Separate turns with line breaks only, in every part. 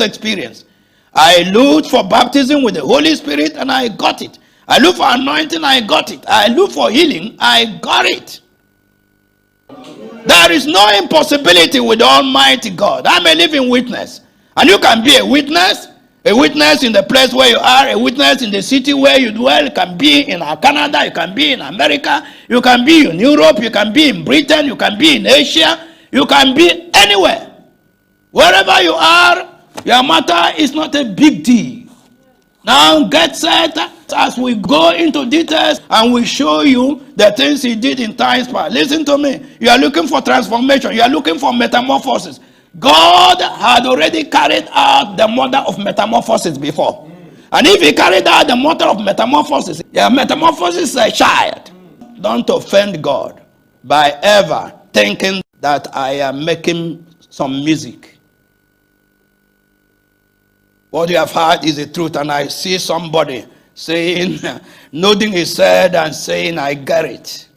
experience. I looked for baptism with the Holy Spirit and I got it. I looked for anointing, I got it. I looked for healing, I got it. There is no impossibility with Almighty God. I'm a living witness. And you can be a witness in the place where you are, a witness in the city where you dwell. You can be in Canada, you can be in America, you can be in Europe, you can be in Britain, you can be in Asia, you can be anywhere. Wherever you are, your matter is not a big deal. Now get set as we go into details and we show you the things he did in times past. Listen to me. You are looking for transformation. You are looking for metamorphosis. God had already carried out the model of metamorphosis before. And if he carried out the model of metamorphosis, yeah, metamorphosis is a child. Don't offend God by ever thinking that I am making some music. What you have heard is the truth, and I see somebody saying, nodding his head and saying, I get it.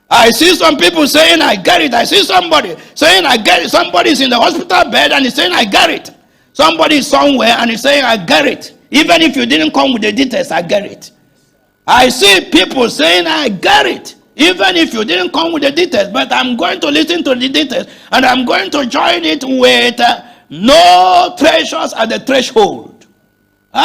I see some people saying, I get it. I see somebody saying, I get it. Somebody is in the hospital bed and he's saying, I get it. Somebody is somewhere and he's saying, I get it. Even if you didn't come with the details, I get it. I see people saying, I get it. Even if you didn't come with the details, but I'm going to listen to the details and I'm going to join it with no treasures at the threshold.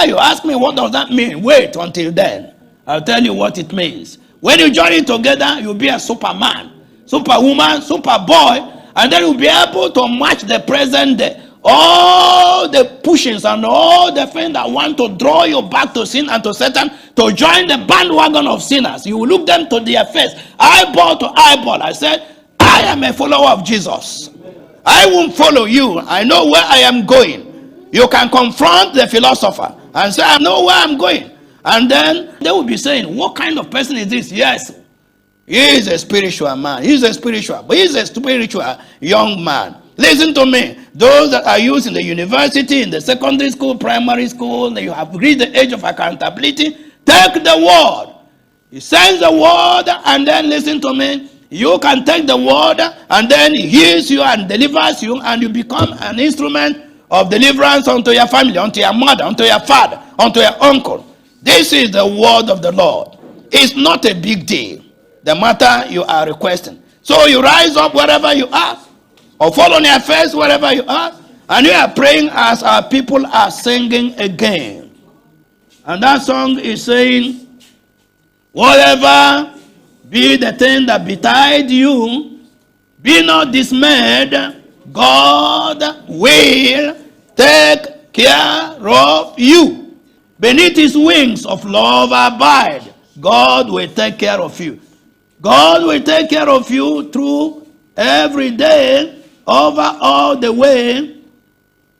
You ask me, what does that mean? Wait until then. I'll tell you what it means. When you join it together, you'll be a superman, superwoman, superboy, and then you'll be able to match the present day. All the pushings and all the things that want to draw you back to sin and to Satan, to join the bandwagon of sinners. You will look them to their face, eyeball to eyeball. I said, I am a follower of Jesus. I won't follow you. I know where I am going. You can confront the philosopher and say, I know where I'm going. And then they will be saying, what kind of person is this? Yes, he is a spiritual man. He's a spiritual young man. Listen to me. Those that are used in the university, in the secondary school, primary school, you have reached the age of accountability, take the word. He sends the word, and then listen to me. You can take the word and then he heals you and delivers you, and you become an instrument of deliverance unto your family, unto your mother, unto your father, unto your uncle. This is the word of the Lord. It's not a big deal, the matter you are requesting. So you rise up wherever you are, or fall on your face wherever you are, and you are praying as our people are singing again. And that song is saying, whatever be the thing that betide you, be not dismayed. God will take care of you. Beneath his wings of love abide. God will take care of you. God will take care of you through every day, over all the way.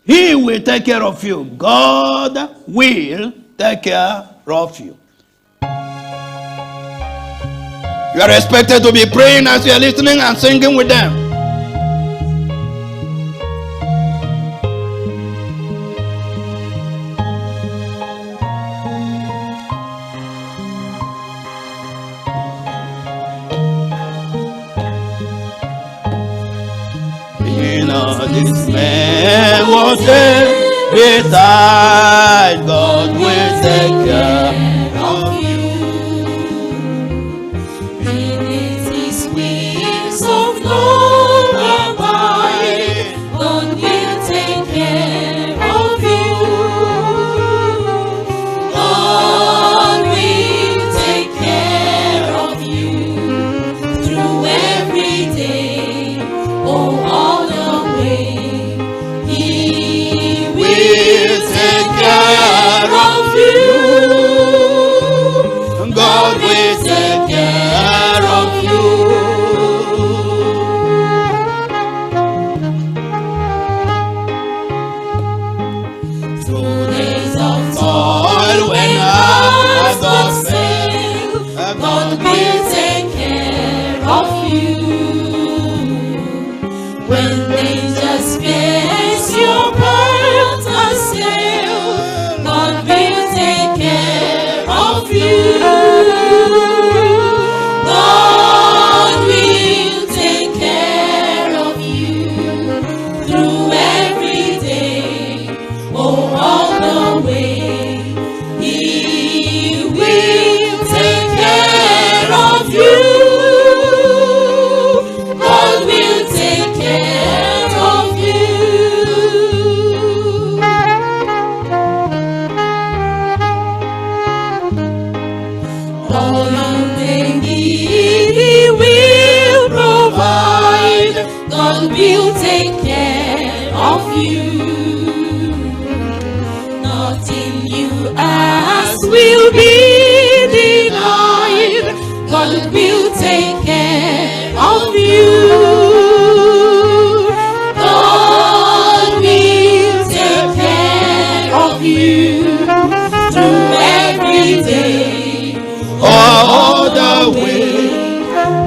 He will take care of you. God will take care of you. You are expected to be praying as you are listening and singing with them. Be not dismayed, what beside God will take care of you.
When they just face you. in you as will be denied. God will take care of you. God will take care of you through every day,
all the way.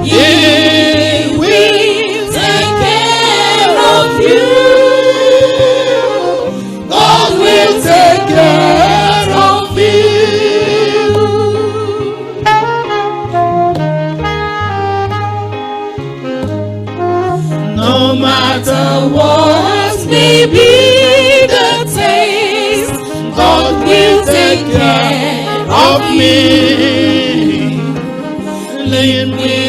He will take care of you. God will take care of you. No matter what may be the taste, God will take care of me. Lead me